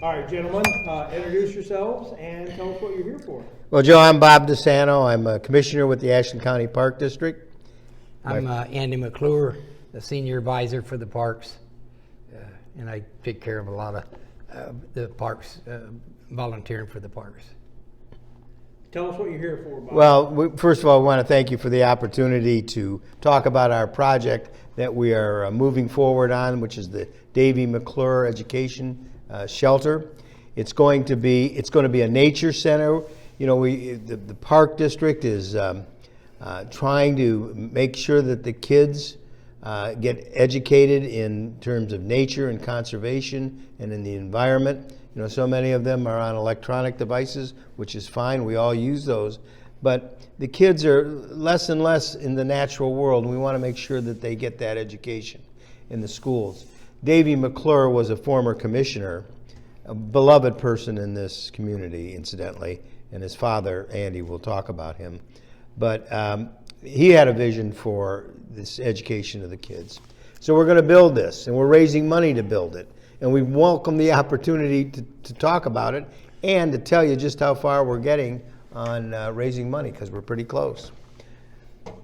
All right, gentlemen, introduce yourselves and tell us what you're here for. Well, Joe, I'm Bob DeSanto. I'm a commissioner with the Ashland County Park District. I'm Andy McClure, the senior advisor for the parks, and I take care of a lot of the parks, volunteering for the parks. Tell us what you're here for, Bob. Well, first of all, I want to thank you for the opportunity to talk about our project that we are moving forward on, which is the Davey McClure Education Shelter. It's going to be a nature center. You know, the park district is trying to make sure that the kids get educated in terms of nature and conservation and in the environment. You know, so many of them are on electronic devices, which is fine. We all use those. But the kids are less and less in the natural world, and we want to make sure that they get that education in the schools. Davey McClure was a former commissioner, a beloved person in this community, incidentally, and his father, Andy, will talk about him. But he had a vision for this education of the kids. So we're going to build this, and we're raising money to build it. And we welcome the opportunity to talk about it and to tell you just how far we're getting on raising money, because we're pretty close.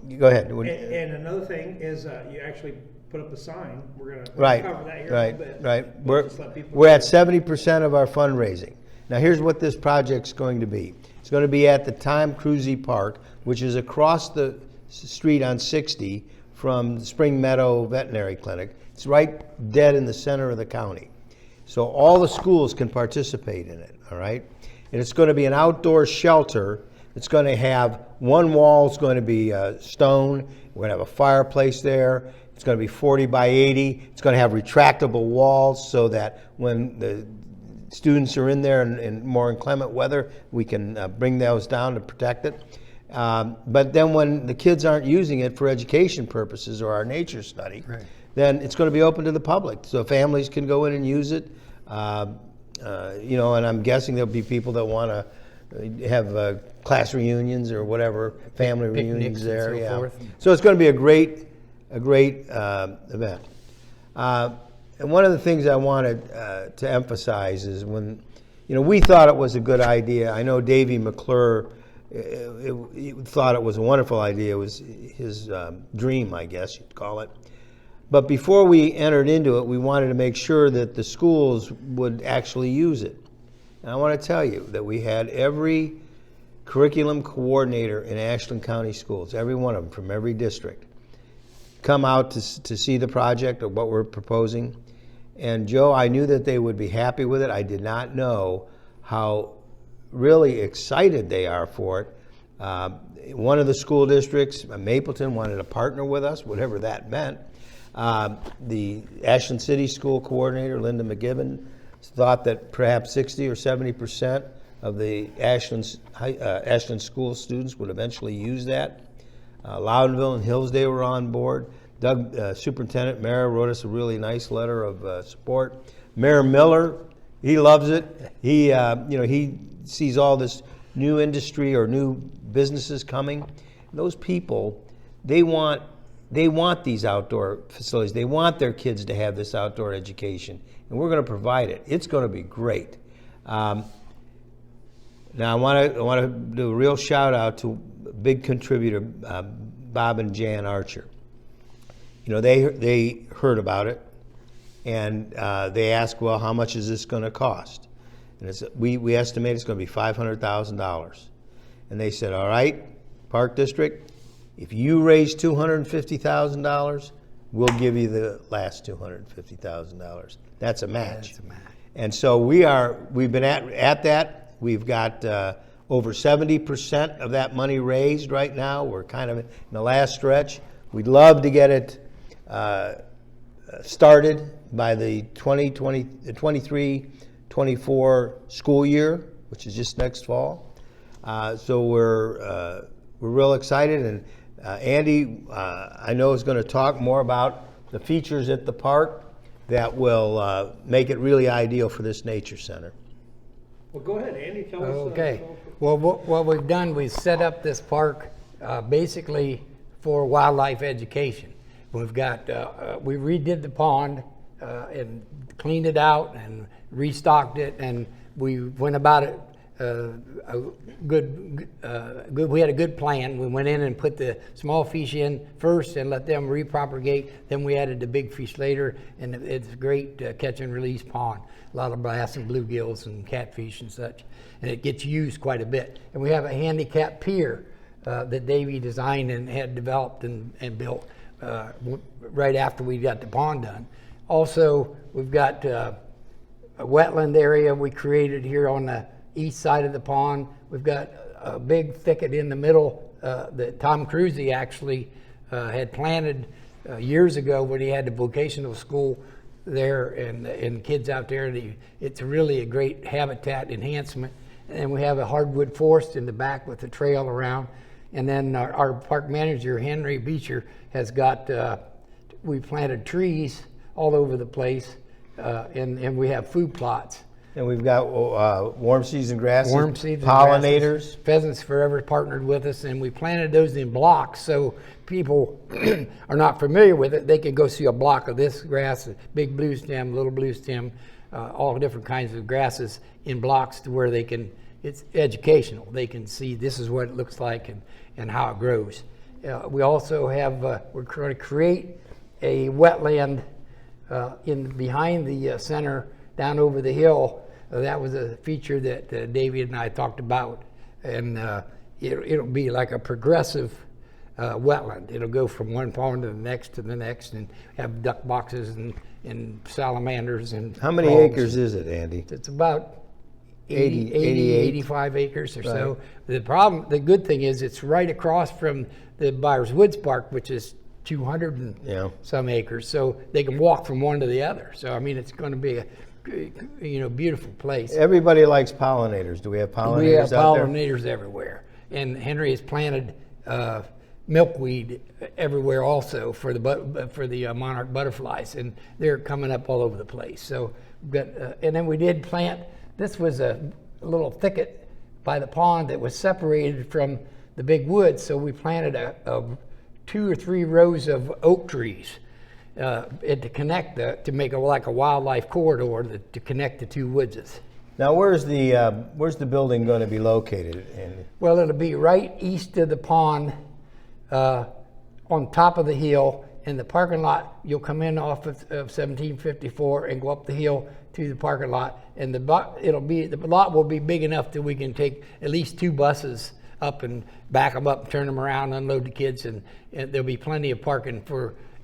You go ahead. And another thing is you actually put up a sign. We're going to cover that here a little bit. Right. We're We're at 70% of our fundraising. Now here's what this project's going to be. It's going to be at the Kruse Park, which is across the street on 60 from the Spring Meadow Veterinary Clinic. It's right dead in the center of the county. So all the schools can participate in it, all right? And it's going to be an outdoor shelter. It's going to have one wall is going to be stone. We're going to have a fireplace there. It's going to be 40 by 80. It's going to have retractable walls so that when the students are in there in more inclement weather, we can bring those down to protect it. But then when the kids aren't using it for education purposes or our nature study, right, then it's going to be open to the public. So families can go in and use it. You know, and I'm guessing there'll be people that want to have class reunions or whatever, family reunions there. And so forth. So it's going to be a great event. And one of the things I wanted to emphasize is when, you know, we thought it was a good idea. I know Davey McClure thought it was a wonderful idea. It was his dream, I guess you'd call it. But before we entered into it, we wanted to make sure that the schools would actually use it. And I want to tell you that we had every curriculum coordinator in Ashland County Schools, every one of them from every district, come out to see the project or what we're proposing. And Joe, I knew that they would be happy with it. I did not know how really excited they are for it. One of the school districts, Mapleton, wanted to partner with us, whatever that meant. The Ashland City School Coordinator, Linda McGibbon, thought that perhaps 60 or 70% of the Ashland school students would eventually use that. Loudonville and Hillsdale were on board. Doug, Superintendent Mayor, wrote us a really nice letter of support. Mayor Miller, he loves it. He, you know, he sees all this new industry or new businesses coming. Those people, they want these outdoor facilities. They want their kids to have this outdoor education, and we're going to provide it. It's going to be great. Now, I want to do a real shout out to a big contributor, Bob and Jan Archer. You know, they heard about it, and they asked, well, how much is this going to cost? And we estimate it's going to be $500,000. And they said, all right, Park District, if you raise $250,000, we'll give you the last $250,000. That's a match. That's a match. And so we've been at that. We've got over 70% of that money raised right now. We're kind of in the last stretch. We'd love to get it started by the 23-24 school year, which is just next fall. So we're real excited, and Andy, I know, is going to talk more about the features at the park that will make it really ideal for this nature center. Well, go ahead, Andy. Tell us. Okay. Well, what we've done, we've set up this park basically for wildlife education. We've got, we redid the pond and cleaned it out and restocked it, and we went about it good. We had a good plan. We went in and put the small fish in first and let them repropagate. Then we added the big fish later, and it's a great catch and release pond. A lot of bass and bluegills and catfish and such, and it gets used quite a bit. And we have a handicap pier that Davey designed and had developed and built right after we got the pond done. Also, we've got a wetland area we created here on the east side of the pond. We've got a big thicket in the middle that Tom Kruse actually had planted years ago when he had the vocational school there and kids out there. And it's really a great habitat enhancement. And we have a hardwood forest in the back with a trail around. And then our park manager, Henry Beecher, has got, we planted trees all over the place, and we have food plots. And we've got warm season grasses, pollinators. Grasses. Pheasants Forever partnered with us, and we planted those in blocks so people are not familiar with it. They can go see a block of this grass, big blue stem, little blue stem, all different kinds of grasses in blocks to where they can, it's educational. They can see this is what it looks like and how it grows. We also have, we're going to create a wetland behind the center down over the hill. That was a feature that David and I talked about, and it'll be like a progressive wetland. It'll go from one pond to the next, and have duck boxes and salamanders and How many frogs. acres is it, Andy? It's about 88. 85 acres or so. The good thing is it's right across from the Byers Woods Park, which is 200 and some acres, so they can walk from one to the other. So I mean, it's going to be a beautiful place. Everybody likes pollinators. Do we have pollinators We have out there? pollinators everywhere, and Henry has planted milkweed everywhere also for the monarch butterflies, and they're coming up all over the place. So we've got, and then we did plant. This was a little thicket by the pond that was separated from the big woods, so we planted a 2 or 3 rows of oak trees to connect to make like a wildlife corridor to connect the two woodses. Now, where's the building going to be located, Andy? Well, it'll be right east of the pond, on top of the hill. In the parking lot, you'll come in off of 1754 and go up the hill to the parking lot, and the lot will be big enough that we can take at least 2 buses up and back them up, turn them around, unload the kids, and there'll be plenty of parking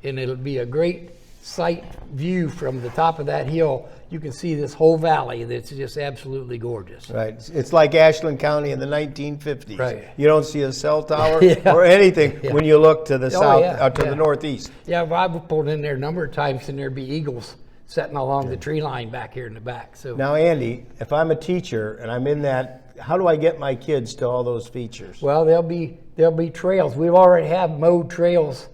and it'll be a great sight view from the top of that hill. You can see this whole valley that's just absolutely gorgeous. Right. It's like Ashland County in the 1950s. Right. You don't see a cell tower Yeah. or anything when you look to the south, to yeah. the northeast. Yeah, well, I've pulled in there a number of times, and there'd be eagles sitting along the tree line back here in the back. So Now, Andy, if I'm a teacher and I'm in that, how do I get my kids to all those features? well, there'll be trails. We already have mowed trails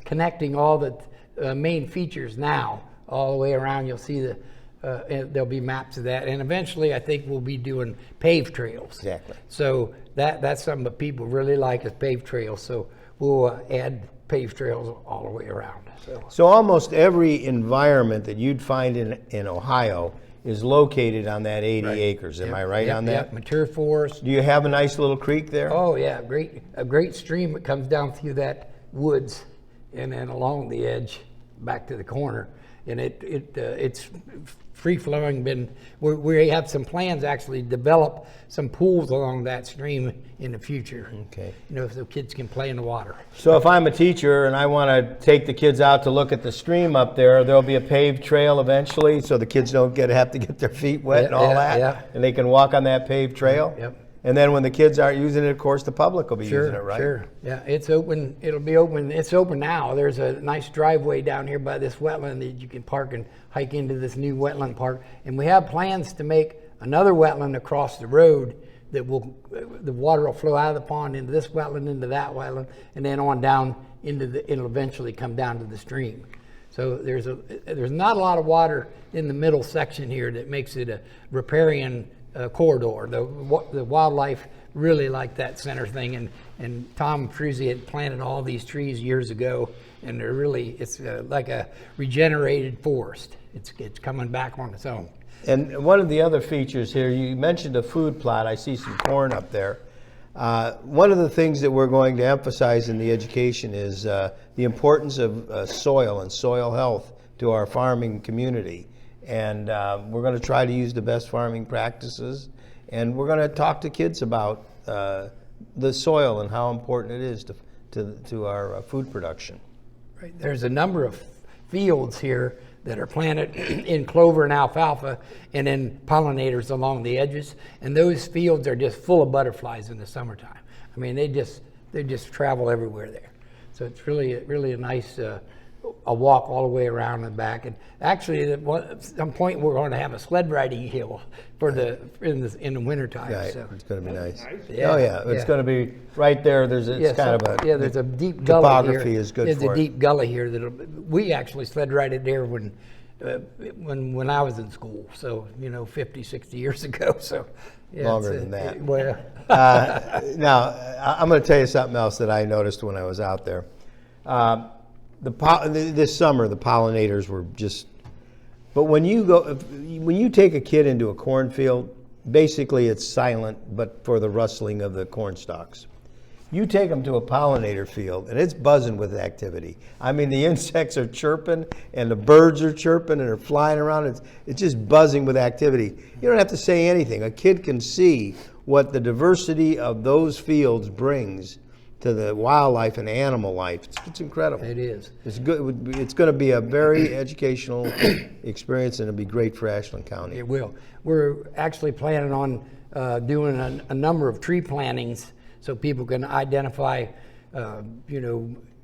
connecting all the main features now all the way around. You'll see and there'll be maps of that, and eventually I think we'll be doing paved trails. Exactly. So that's something that people really like is paved trails. So we'll add paved trails all the way around. So almost every environment that you'd find in Ohio is located on that 80 acres. Am I right on that? Yep, mature forest. Do you have a nice little creek there? Oh yeah, a great stream that comes down through that woods and then along the edge back to the corner, and it's free flowing. We have some plans actually to develop some pools along that stream in the future. Okay. So the kids can play in the water. So if I'm a teacher and I want to take the kids out to look at the stream up there'll be a paved trail eventually, so the kids don't have to get their feet wet and all that, yeah. and they can walk on that paved trail. Yep. And then when the kids aren't using it, of course, the public will be using it, right? Sure. Yeah, it's open. It'll be open. It's open now. There's a nice driveway down here by this wetland that you can park and hike into this new wetland park. And we have plans to make another wetland across the road that the water will flow out of the pond into this wetland, into that wetland, and then on down it'll eventually come down to the stream. So there's not a lot of water in the middle section here that makes it a riparian corridor. The wildlife really like that center thing, and Tom Kruse had planted all these trees years ago, and they're really, it's like a regenerated forest. It's coming back on its own. And one of the other features here, you mentioned a food plot. I see some corn up there. One of the things that we're going to emphasize in the education is the importance of soil and soil health to our farming community. And we're going to try to use the best farming practices. And we're going to talk to kids about the soil and how important it is to our food production. Right. There's a number of fields here that are planted in clover and alfalfa, and then pollinators along the edges. And those fields are just full of butterflies in the summertime. I mean, they just travel everywhere there. So it's really a nice a walk all the way around and back. And actually, at some point, we're going to have a sled riding hill for in the wintertime. Right, so. it's going to be nice. Yeah, oh yeah, it's going to be right there. There's there's a deep gully topography here. is good There's for a deep gully here we actually sled rided there when I was in school. So 50, 60 years ago. So yeah, longer than that. Well, now I'm going to tell you something else that I noticed when I was out there. This summer, the pollinators were just. But when you take a kid into a cornfield, basically it's silent, but for the rustling of the corn stalks. You take them to a pollinator field, and it's buzzing with activity. I mean, the insects are chirping, and the birds are chirping, and they're flying around. It's just buzzing with activity. You don't have to say anything. A kid can see what the diversity of those fields brings to the wildlife and animal life. It's incredible. it is. It's good. It's going to be a very educational experience, and it'll be great for Ashland County. It will. We're actually planning on doing a number of tree plantings so people can identify,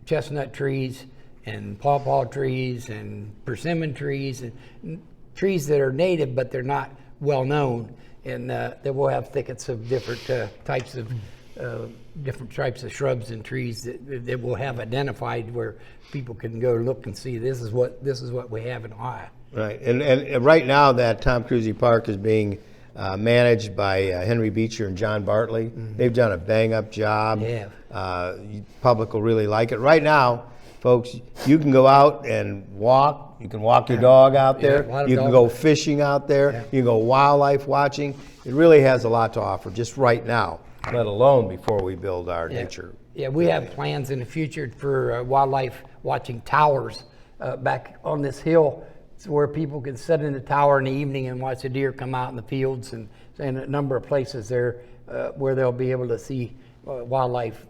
chestnut trees and pawpaw trees and persimmon trees and trees that are native but they're not well known. And then we'll have thickets of different types of shrubs and trees that we'll have identified where people can go look and see this is what we have in Ohio. Right, and right now that Tom Kruse Park is being managed by Henry Beecher and John Bartley. Mm-hmm. They've done a bang-up job. Yeah. Public will really like it. Right now, folks, you can go out and walk. You can walk your dog out there. You can go fishing out there. Yeah. You can go wildlife watching. It really has a lot to offer just right now, let alone before we build our nature. Yeah, we have plans in the future for wildlife watching towers back on this hill. It's where people can sit in the tower in the evening and watch the deer come out in the fields, and a number of places there where they'll be able to see wildlife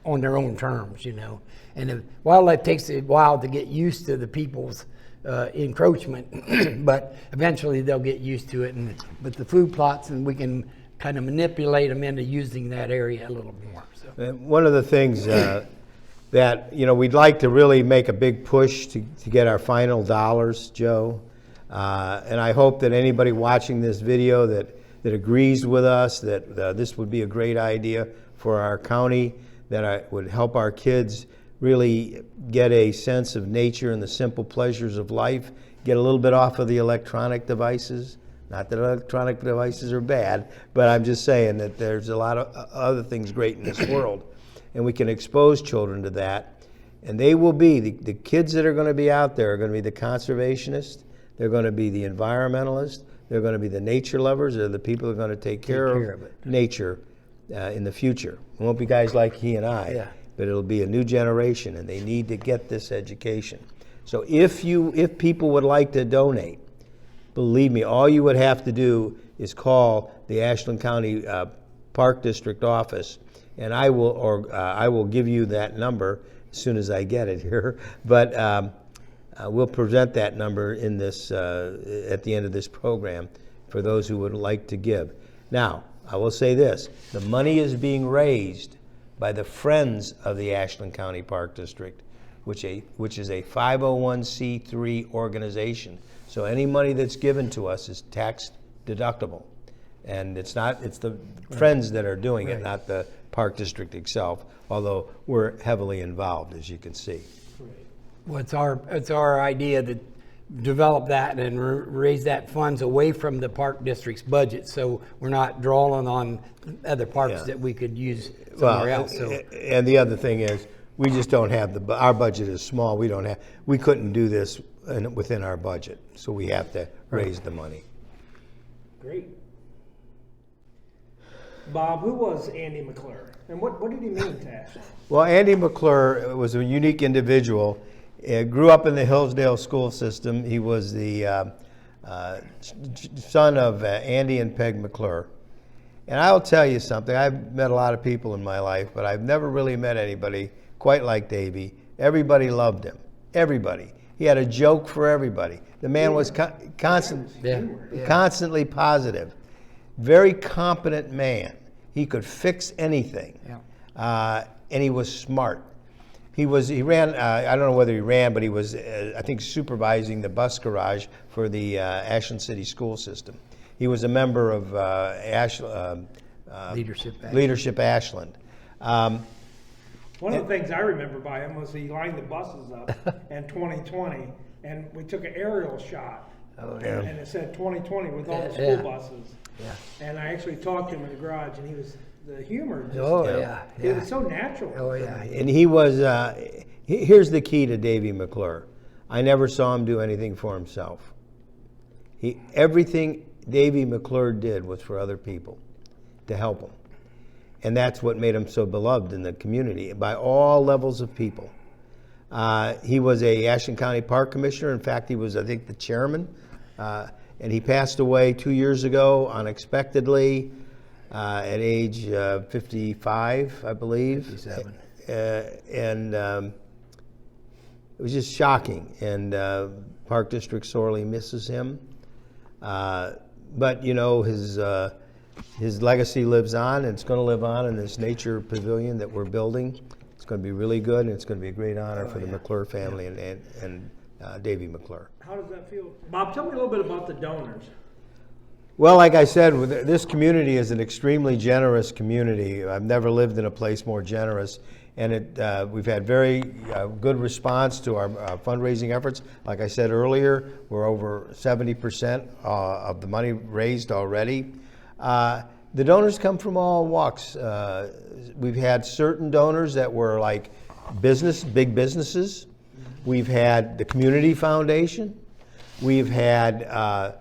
on their own terms, And the wildlife takes a while to get used to the people's encroachment, but eventually they'll get used to it. And with the food plots, and we can kind of manipulate them into using that area a little more. So. One of the things that we'd like to really make a big push to get our final dollars, Joe, and I hope that anybody watching this video that agrees with us that this would be a great idea for our county, that would help our kids really get a sense of nature and the simple pleasures of life, get a little bit off of the electronic devices. Not that electronic devices are bad, but I'm just saying that there's a lot of other things great in this world. And we can expose children to that. And they will be, the kids that are going to be out there are going to be the conservationists, they're going to be the environmentalists, they're going to be the nature lovers, they're the people who are going to take care of nature in the future. It won't be guys like he and I, but it'll be a new generation, and they need to get this education. So if people would like to donate, believe me, all you would have to do is call the Ashland County Park District office, and I will give you that number as soon as I get it here. But we'll present that number in this at the end of this program for those who would like to give. Now, I will say this: the money is being raised by the Friends of the Ashland County Park District, which is a 501c3 organization. So any money that's given to us is tax deductible. And it's the Friends that are doing it, not the Park District itself, although we're heavily involved, as you can see. Well, it's our idea that develop that and raise that funds away from the park district's budget, so we're not drawing on other parks that we could use somewhere else. So. And the other thing is, we just don't have our budget is small. We couldn't do this within our budget, so we have to raise the money. Great. Bob, who was Andy McClure, and what did he mean to Ashland? Well, Andy McClure was a unique individual. Grew up in the Hillsdale school system. He was the son of Andy and Peg McClure. And I'll tell you something, I've met a lot of people in my life, but I've never really met anybody quite like Davey. Everybody loved him. Everybody. He had a joke for everybody. The man was constantly positive. Very competent man. He could fix anything. And he was smart. He ran, I don't know whether he ran, but he was, I think, supervising the bus garage for the Ashland City school system. He was a member of Leadership Ashland. One of the things I remember by him was he lined the buses up in 2020, and we took an aerial shot, and it said 2020 with all the school buses. Yeah. And I actually talked to him in the garage, and the humor just, it was so natural. Oh, yeah. And he was, here's the key to Davey McClure. I never saw him do anything for himself. Everything Davey McClure did was for other people, to help them. And that's what made him so beloved in the community by all levels of people. He was a Ashland County Park Commissioner. In fact, he was, I think, the chairman. And he passed away 2 years ago unexpectedly at age 55, I believe. 57. And it was just shocking. And Park District sorely misses him. But, you know, his legacy lives on, and it's going to live on in this nature pavilion that we're building. It's going to be really good, and it's going to be a great honor for the McClure family and Davey McClure. How does that feel? Bob, tell me a little bit about the donors. Well, like I said, this community is an extremely generous community. I've never lived in a place more generous, and we've had very good response to our fundraising efforts. Like I said earlier, we're over 70% of the money raised already. The donors come from all walks. We've had certain donors that were like big businesses. We've had the Community Foundation. We've had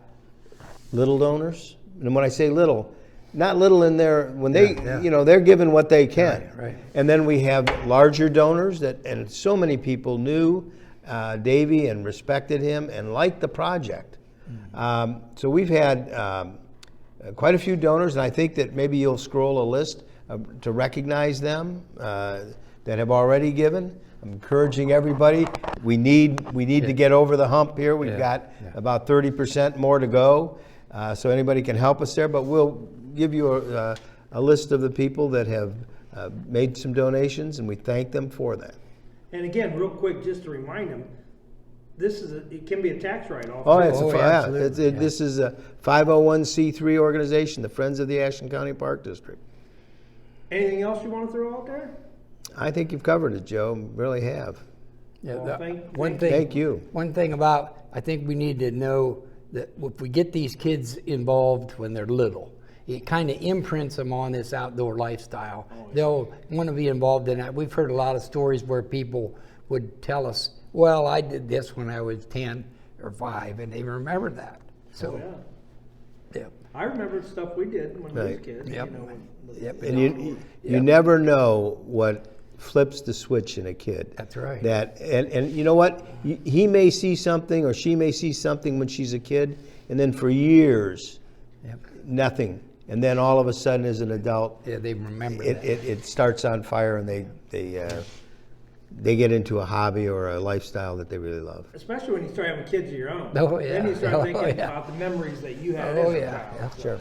little donors. And when I say little, not little in there, when you know, they're given what they can. Right. And then we have larger donors and so many people knew Davey and respected him and liked the project. So we've had quite a few donors, and I think that maybe you'll scroll a list to recognize them that have already given. I'm encouraging everybody. We need to get over the hump here. We've got about 30% more to go, so anybody can help us there. But we'll give you a list of the people that have made some donations, and we thank them for that. And again, real quick, just to remind them, it can be a tax write-off. Oh, this is a 501c3 organization, the Friends of the Ashland County Park District. Anything else you want to throw out there? I think you've covered it, Joe. Really have. Yeah, Well, Thank you. One thing I think we need to know that if we get these kids involved when they're little, it kind of imprints them on this outdoor lifestyle. They'll want to be involved in that. We've heard a lot of stories where people would tell us, well, I did this when I was 10 or 5, and they remember that. So, I remember stuff we did when we was kids. Yep. You know, And you never know what flips the switch in a kid. That's right. And you know what? He may see something or she may see something when she's a kid, and then for years, nothing. And then all of a sudden, as an adult, they remember it starts on fire, and they get into a hobby or a lifestyle that they really love. especially when you start having kids of your own. Oh, yeah. Then you start Oh, thinking yeah. about the memories that you had as a child. Sure.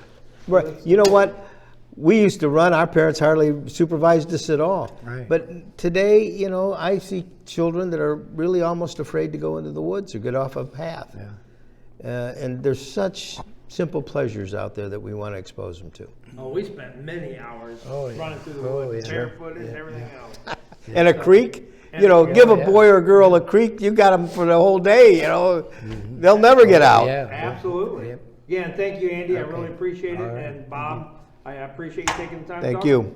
Right. You know what? We used to run. Our parents hardly supervised us at all. Right. But today, you know, I see children that are really almost afraid to go into the woods or get off a path. And there's such simple pleasures out there that we want to expose them to. Oh, we spent many hours running through the woods, barefooted and everything else. And a creek. you know, Yeah, give a yeah. boy or girl a creek, you got them for the whole day, you know. They'll never get out. Yeah. Absolutely. Yep. Yeah, and thank you, Andy. I Okay. really appreciate it. All right. And Bob, I appreciate you taking the time to Thank talk. you.